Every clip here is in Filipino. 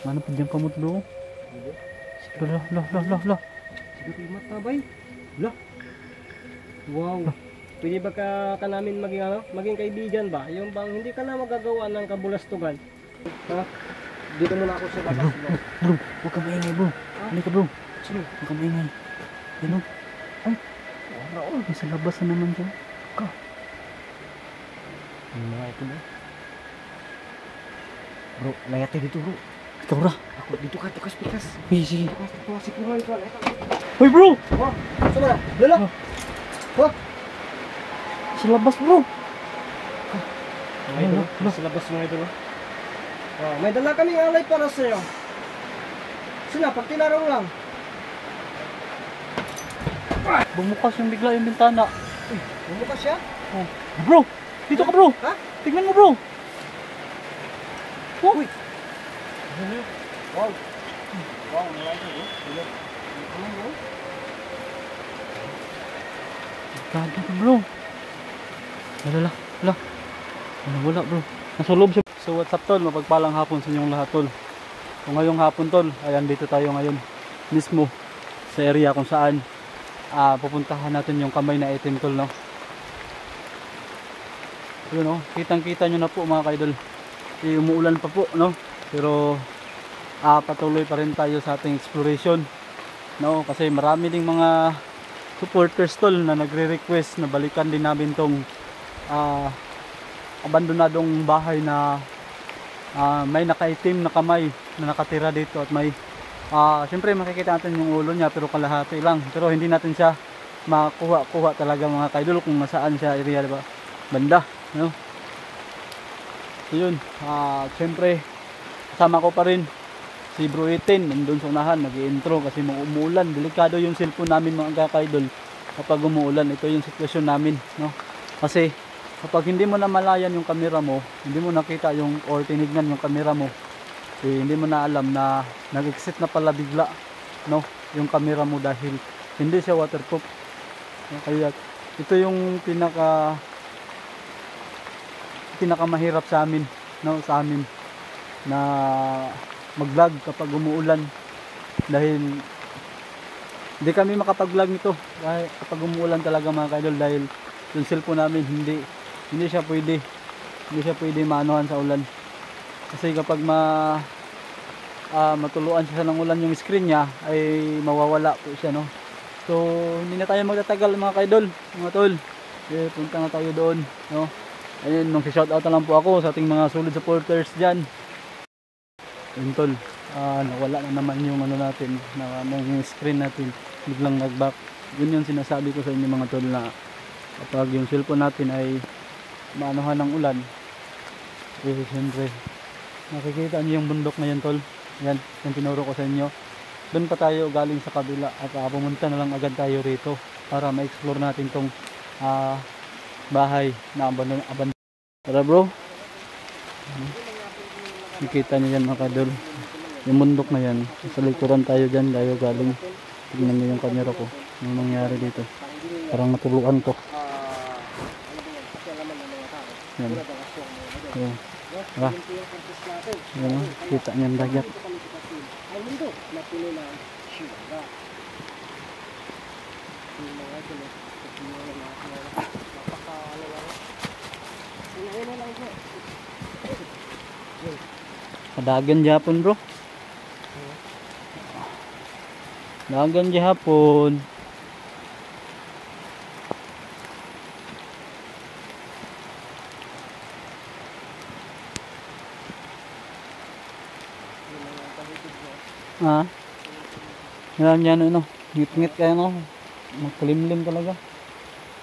Mana pa dyan kamot bro? Lah. Siguro yung mata bay. Lah. Wow. Pwede ba ka namin maging kaibigan ba? Yung bang hindi ka na magagawa ng kabulastugan. Ha? Dito muna ako sa labas bro. Bro, huwag ka maingay bro. Halika bro. Sino? Huwag ka maingay. Yan o. Ay. Nasa labas na naman siya. Ka. Ano nga ito bro? Bro, layat tayo dito bro. Ikaw ra. Ako dito ka, pikas. Sige. Ito si Puroy ito. Hoy bro! Oh, saan na? Lala! Oh! Sa labas bro. Ay, ito. Sa labas mga ito. Oh, may dala kaming alay para sa iyo. Sina, pag tinarong lang. Bumukas yung bigla yung bintana. Bumukas siya? Oh. Bro! Dito ka bro! Ha? Tignan mo bro! Oh. Uy! Wow! Wow, nalay ito bro. Ano bro? Ganda ka bro. Wala. Wala bro. Nasa loob siya. So what's up tol? Mapagpalang hapon sa inyong lahat tol. So ngayong hapon tol, ayan dito tayo ngayon mismo sa area kung saan pupuntahan natin yung kamay na itim tol no. Yun no, kitang kita nyo na po mga kaidol. Umuulan pa po no. Pero patuloy pa rin tayo sa ating exploration no, kasi marami ding mga supporters tol na nagre-request na balikan din namin tong abandonadong bahay na may nakaitim na kamay na nakatira dito at may syempre makikita natin yung ulo niya pero kalahati lang, pero hindi natin siya makuha talaga mga kaidol kung nasaan siya area diba? Banda no? So yun, syempre kasama ko pa rin si Bro Eten nandun sa unahan nag-i-intro kasi umuulan, delikado yung cellphone namin mga kaidol kapag umuulan. Ito yung sitwasyon namin no? Kasi kapag hindi mo na malayan yung camera mo, hindi mo nakita yung or tinignan yung camera mo, hindi mo na alam na nag-exit na pala bigla no yung camera mo dahil hindi siya waterproof. Kaya ito yung pinakamahirap sa amin no, sa amin na mag-vlog kapag umuulan dahil hindi kami makapag-vlog nito dahil kapag umuulan talaga mga kaidol dahil yung cellphone namin hindi siya pwede maanuhan sa ulan kasi kapag matuluan siya ng ulan yung screen niya ay mawawala po siya no. So hindi na tayo magtatagal mga kaidol, mga tol. Punta na tayo doon no. Ayun, nung shoutout na lang po ako sa ating mga solid supporters diyan. Ayun tol, nawala na naman yung ano natin, yung screen natin biglang nag-back. Yun yung sinasabi ko sa inyo mga tol na kapag yung cellphone natin ay maanuhan ng ulan, siyempre nakikita niyo yung bundok na yan tol. Yan, yung tinuro ko sa inyo. Doon pa tayo galing sa kabila at pumunta na lang agad tayo rito para ma-explore natin tong bahay na abandon. Tara bro, nakita niyo yan mga kadol, yung bundok na yan. Sa likuran tayo dyan tayo galing. Tignan niyo yung camera ko, yung nangyari dito, parang natuluan ko. Yan. Yan. Yan, kita niyo ang dagat. Dagan Japon bro. Dagan Japon. Yan yan ano, ngit-ngit kaya no. Magkalimlim talaga.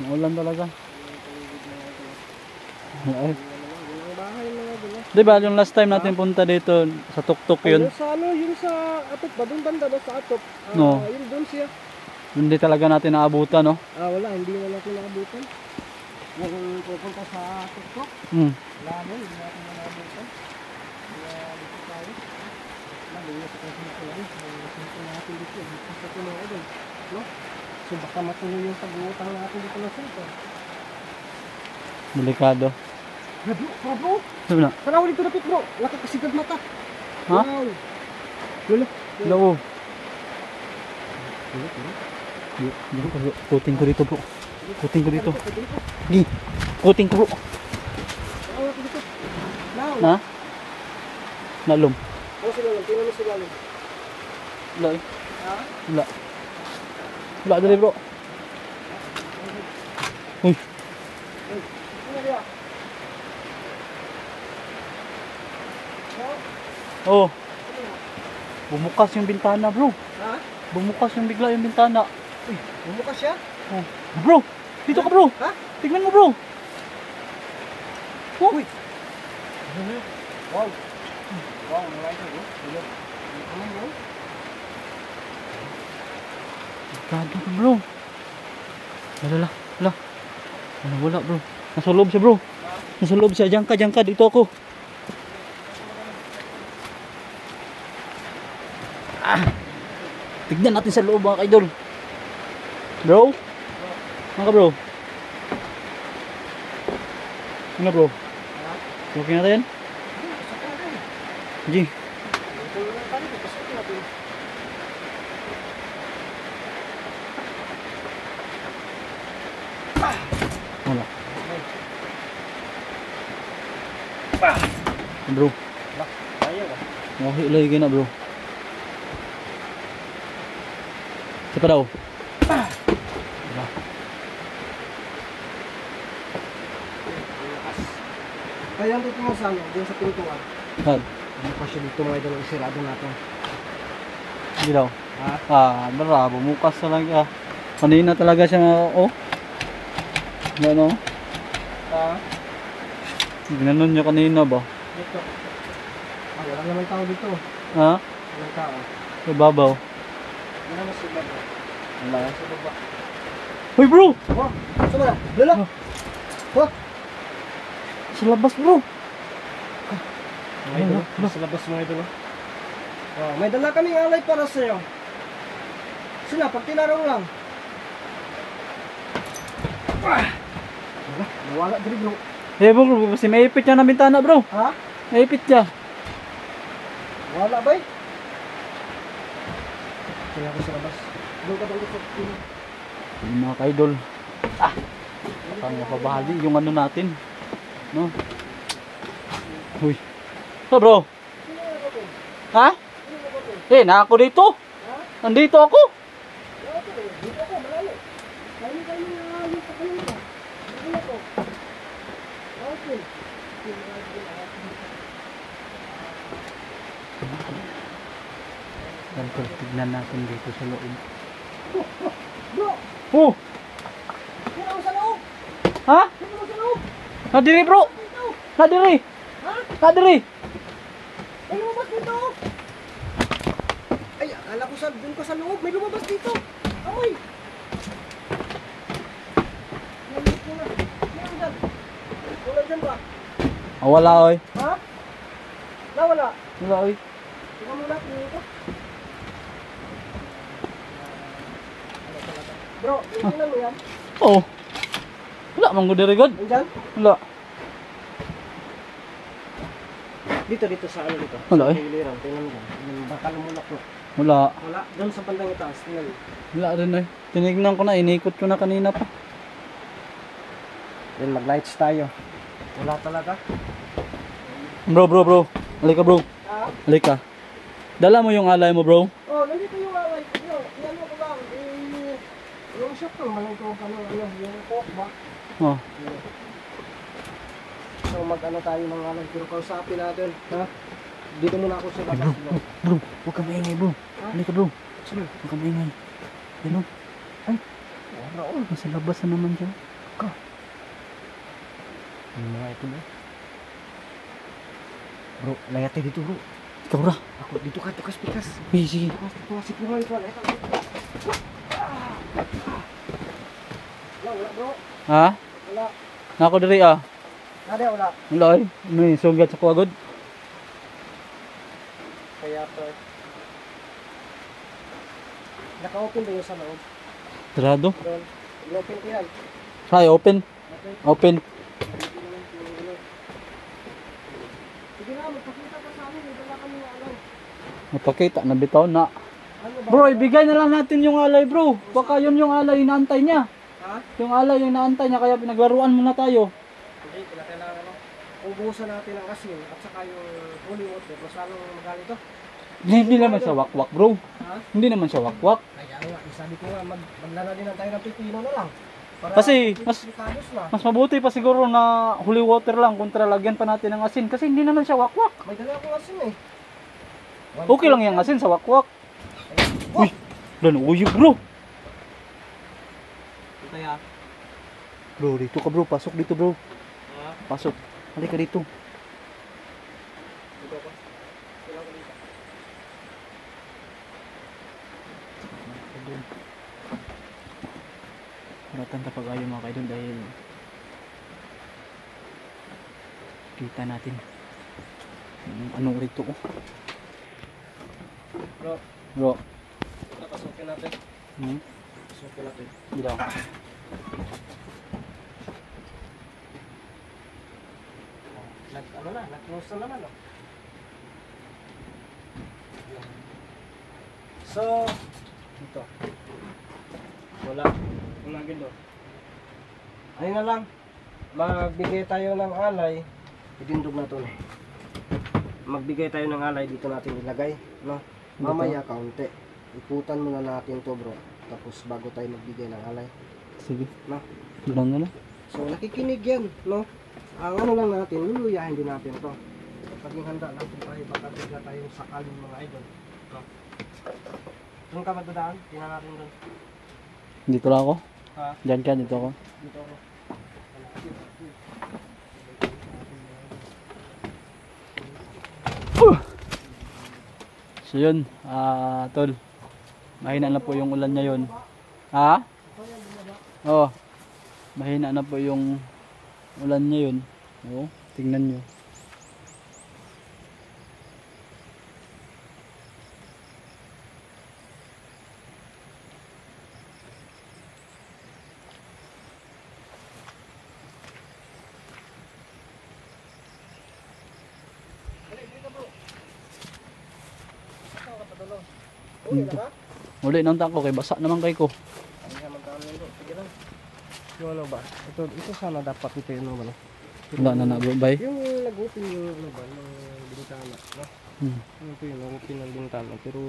Maulan talaga. Ay. Diba yung last time natin punta dito sa tuktok yun? Sa ano, yun sa atop ba? Doon banda ba sa atop? No. Yun doon siya. Hindi talaga natin naabutan no? Wala, hindi na natin naabutan. Yung pupunta sa tuktok? Wala mo, hindi natin naabutan. Kaya dito tayo. Hindi sa kasi ito natin dito. Dito sa tuloy doon. No? So baka matuloy yung pag-uutang natin dito na sito. Delikado. Bro, Sabi na. tanaw dito na pit bro. Laki kasigad mata. Ha? Wow. Lolo. Loob. Lolo, lolo. Kuting ko dito bro. Kuting ko dito. Gi. Kuting ko bro. Wala ko dito. Now. Na? Nalum. Ano sila lang? Tingnan mo sila lang. Wala eh. Ha? Wala. Wala dali bro. Uy. Ano dia? Oh. Bumukas yung bintana bro. Ha? Bumukas yung bigla yung bintana. Bumukas siya? Oh. Bro. Dito ka bro. Ha? Tignan mo bro. Oh. Uy. Wow. Wow, wala ito bro. Dilo. Ano bro? Gado ka bro. Wala. Wala bro. Nasa loob siya bro. Nasa loob siya. Diyan ka. Dito ako. Tignan natin sa loob mga kaidol. Bro? Ano ka bro? Ano bro? Okay natin? G. Wala. Bro. Ayaw ah. Ngahi lagi na bro. Siapa daw? Diba? Kaya ang tutungo sa ano, dyan sa pintuan. Had. Ano pa siya dito mga idol, isirado natin. Hindi daw. Ha? Bravo. Mukas talaga. Kanina talaga siya oh. Ano? Ha? Ginanon niya kanina ba? Dito. Wala naman tao dito. Ha? Walang tao. Sa babaw. Wala na sila bro. Wala. Sa baba. Hoy bro! Oh, saan ba? Lala! Oh! Sa labas bro! Mga idol, sa labas mga idol. Oh, may dala kaming alay para sa iyo. Sila, pag tinarong lang. Wala diri bro. Eh bro, kasi maipit niya na bintana bro. Ha? Maipit niya. Wala ba eh? Kaya ako sa labas. Doon ka doon sa pino. Yung mga kaidol. Parang mapabahali yung ano natin. No? Uy. So bro? Ha? Eh, na ako dito. Nandito ako. Dito ako, malayo. Kaya yung sa kanila. Dito ako. Okay. Ganito, tignan natin dito sa loob. Bro! Oh! Sino ako sa loob? Ha? Sino ako sa loob? Nadiri bro! Dito! Nadiri! Ha? Nadiri! May lumabas dito! Ay, akala ko sa doon ka sa loob. May lumabas dito! Amoy! Nandito ko na. Sino dyan? Wala dyan ba? Wala oy. Ha? Wala. Wala oy. Tingnan mo natin dito. Bro, tingnan mo yan. Oh. Wala mang diri god. Nandyan? Wala. Dito sa ano dito. Wala eh. Sa giliran, tingnan mo yan. Baka lumulak mo. Wala. Wala. Doon sa bandang itaas. Tingnan mo. Wala rin oy. Tinignan ko na, inikot ko na kanina pa. Then mag-lights tayo. Wala talaga. Bro. Halika bro. Ah? Halika. Dala mo yung alay mo bro. Oh, nandito yung alay. Yan mo ko lang. Yung shop ko. Malang ko ano. Yung coke ba? Oh. So mag-ano tayo ng alay. Pero kausapin natin. Ha? Dito muna ako sa labas. Bro, huwag ka maingay bro. Halika bro. Sige. Huwag ka maingay. Ano? Ay. Wala oh. Nasa labas na naman siya. Ano mga ito bro? Bro, layate dito bro. Ikaw ra. Ako dito ka, tukas-pikas. Uy, sige. Tukas-pikas mo ito. Wala bro. Ha? Wala. Nako diri ah. Wala. Wala oy. May sugat sa kuwagod. Kaya to. Naka-open ba yung sa loob? Sarado. Doon. I-open ko yan. Hay, open. Open. Sige na, magpakita ka sa amin. May dala kami na ano. Napakita na bitaw na. Ano ba? Bro, ibigay na lang natin yung alay bro. Baka yun yung alay inaantay niya. Ha? Yung alay yung inaantay niya kaya pinaglaruan muna tayo. Hindi, kailangan ano. Ubusan natin ang asin at saka yung holy water. Mas lalong magaling to. Hindi naman siya wakwak bro. Ha? Hindi naman siya wakwak. Kaya nga, sabi ko nga, maglala din tayo ng pipino na lang. Para Kasi, mas- delikadus na. Mas mabuti pa siguro na holy water lang kontra lagyan pa natin ng asin kasi hindi naman siya wakwak. May dala akong asin eh. Okay lang yung asin sa wakwak. Uy, lanuyo bro. Kaya, Bro, dito ka bro, pasok dito bro. ha? Pasok. Halika dito. Dito ako. Kailangan ko dito. Maratan kapag ayaw mga kaidol dahil kita natin anong rito ko. Bro, Bro, napasukin natin. Pasukin natin. dito. Ano na, nag-close na naman oh. So, dito. Wala. Wala gino. Ayun na lang. Magbigay tayo ng alay. Idindog na to. Magbigay tayo ng alay dito natin ilagay, no? Mamaya kaunti. Ikutan muna natin to, bro. Tapos bago tayo magbigay ng alay, Sige. no? Ilan na lang? So nakikinig yan, no? Ang ano lang natin, luluyahin din natin to. Paging handa lang kung tayo, baka bigla tayong sakalin mga idol, no? Doon ka magdadaan? Tingnan natin doon. Dito lang ako. Ha? Diyan ka, dito ako. Dito ako. So yun, tol. Mahina na po yung ulan ngayon. Ha? Oo. Mahina na po yung ulan ngayon. Oo, tingnan nyo. Uy, na ka? Uli nang tako kay basa naman kay ko. Ano naman tayo nito? Sige lang. Yung ano ba? Ito sana dapat ito yung ano ba? Wala na nababay. Yung nag-open yung ano ba? Yung bintana, no? Ito yung nag-open ng bintana. Pero,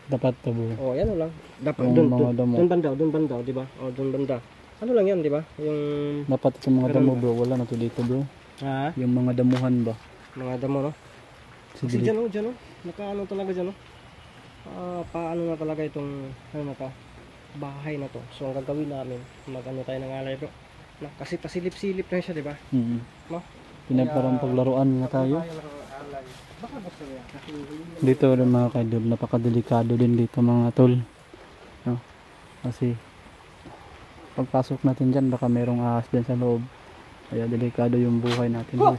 Dapat to bro. oh, yan lang. Dapat Yung doon, mga damo. doon banda, di ba? Oh, doon banda. Ano lang yan, di ba? Yung, Dapat itong mga Ganun damo ba? bro. Wala na to dito bro. ha? Yung mga damuhan ba? Mga damo, no? Kasi Sige. dyan, oh. Nakaano talaga dyan, oh. Paano na talaga itong, ano na to? Bahay na to. So, ang gagawin namin, mag-ano tayo ng alay, bro. No? Kasi pasilip-silip na siya, di ba? No? Pinaparang paglaruan na tayo. Alay. Baka gusto niya. Kasi, Dito rin mga kaidol, napakadelikado din dito mga tol. No? Kasi pagpasok natin dyan, baka merong ahas dyan sa loob. Kaya delikado yung buhay natin. Bro.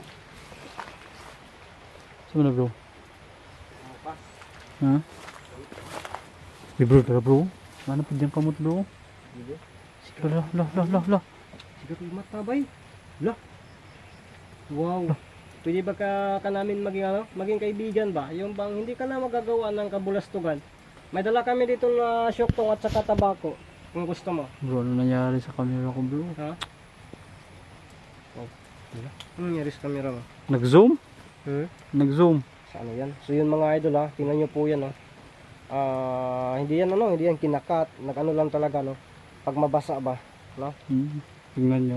Saan na bro? Ha? Hey bro, tara bro. Mana pa dyan kamot bro? Lah, lah, lah, lah, lah. siguro yung mata, bay. Lah. Wow. Pwede ba ka namin maging kaibigan ba? Yung bang hindi ka na magagawa ng kabulastugan. May dala kami dito na syoktong at saka tabako. Kung gusto mo. Bro, ano nangyari sa camera ko bro? Ha? Oh. Nangyari sa camera mo. Nag-zoom? Hmm? Nag-zoom. Sa ano yan? So yun mga idol ha. Tingnan nyo po yan ha. Hindi yan kinakat. Nag-ano lang talaga no. Pag mabasa ba. No? Tingnan nyo.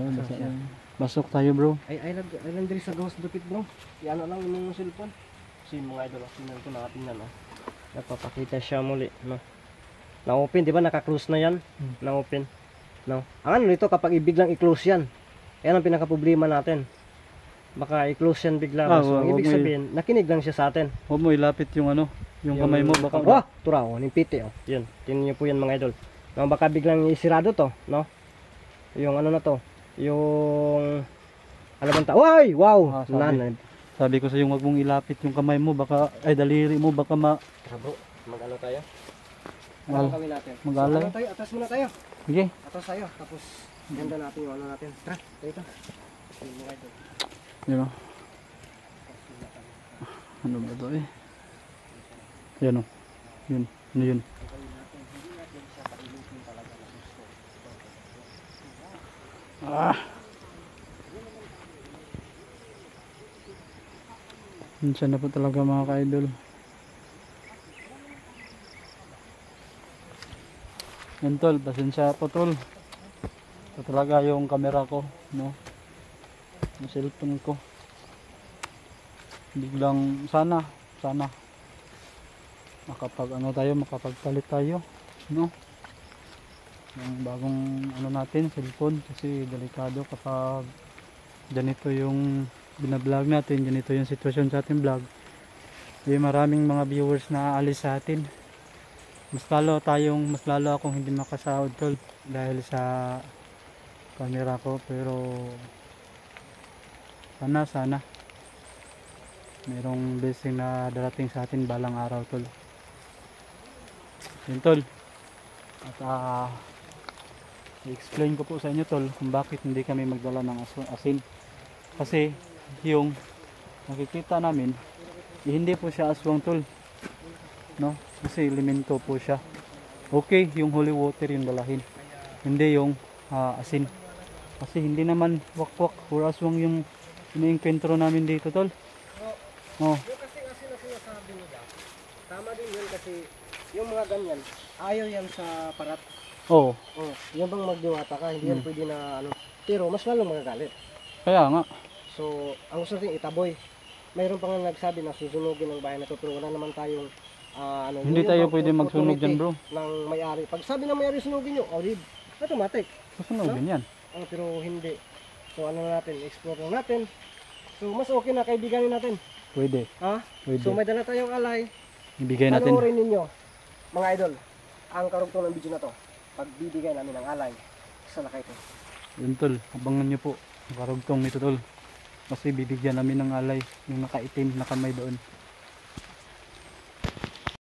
Basok tayo bro. I lang diri sa ghost dupit bro. Yan lang yung cellphone. So yung mga idol ha. Tingnan ko natin yan ha. Napapakita siya muli. No? Na-open, di ba? Naka-close na yan. Na-open. No? Ang ano nito kapag biglang i-close yan. Yan ang pinaka-problema natin. Baka i-close yan bigla. So, ang ibig sabihin, nakinig lang siya sa atin. Huwag mo ilapit yung ano, yung kamay mo. Baka Wah! Tura, oh, nimpiti, oh. Yun, tingnan nyo po yan mga idol. No, baka biglang isirado to, no? Yung ano na to, yung... Alabanta, uy! Wow! Sabi ko sa iyo, huwag mong ilapit yung kamay mo. Baka, ay daliri mo, baka Tara bro, mag-ano tayo? Ano gawin natin? Mag-alay. So, tayo, atas muna tayo. Sige. Atas tayo, tapos ganda natin yung ano natin. Tara, dito. Yung mga idol. Yun o. Ano ba to eh? Yan o. Yun. Ano yun? Gagawin natin. Hindi natin siya painitin talaga ng gusto. Ah. Minsan na po talaga mga ka-idol. Yan tol, pasensya po tol. Ito talaga yung camera ko, no? Yung cellphone ko. Biglang sana makapagpalit tayo, no? Yung bagong ano natin, cellphone, kasi delikado kapag ganito yung binablog natin, ganito yung sitwasyon sa ating vlog. Maraming mga viewers na aalis sa atin. Mas lalo akong hindi makasahod tol dahil sa camera ko, pero sana mayroong blessing na darating sa atin balang araw tol. Yun tol. At i-explain ko po sa inyo tol kung bakit hindi kami magdala ng asin. Kasi yung nakikita namin hindi po siya aswang tol, no? Kasi elemento po siya. Okay, yung holy water yung dalahin, hindi yung asin. Kasi hindi naman wakwak or aswang yung iniengkwentro namin dito tol. Oh. Yung kasi na sinasabi nila, tama din yun kasi yung mga ganyan, ayaw yan sa parat. Oh. Oh, yan bang magdiwata ka, hindi yan pwede na ano. Pero mas lalong magagalit. Kaya nga. So, ang gusto natin itaboy. Mayroon pa nga nagsabi na susunugin ng bayan na to, pero wala naman tayong hindi tayo pwede magsunog dyan bro. Ng may-ari. Pag sabi ng may-ari sunugin nyo, automatic. Susunogin yan. Pero hindi. So ano na natin, explore na natin. So mas okay na kaibiganin natin. Pwede. Ha? Pwede. So may dala tayong alay. Ibigay natin. Panoorin ninyo, mga idol, ang karugtong ng video na to. Pagbibigay namin ng alay sa lakay ko. Yun tol, abangan nyo po ang karugtong nito tol. Kasi bibigyan namin ng alay yung nakaitim na kamay doon.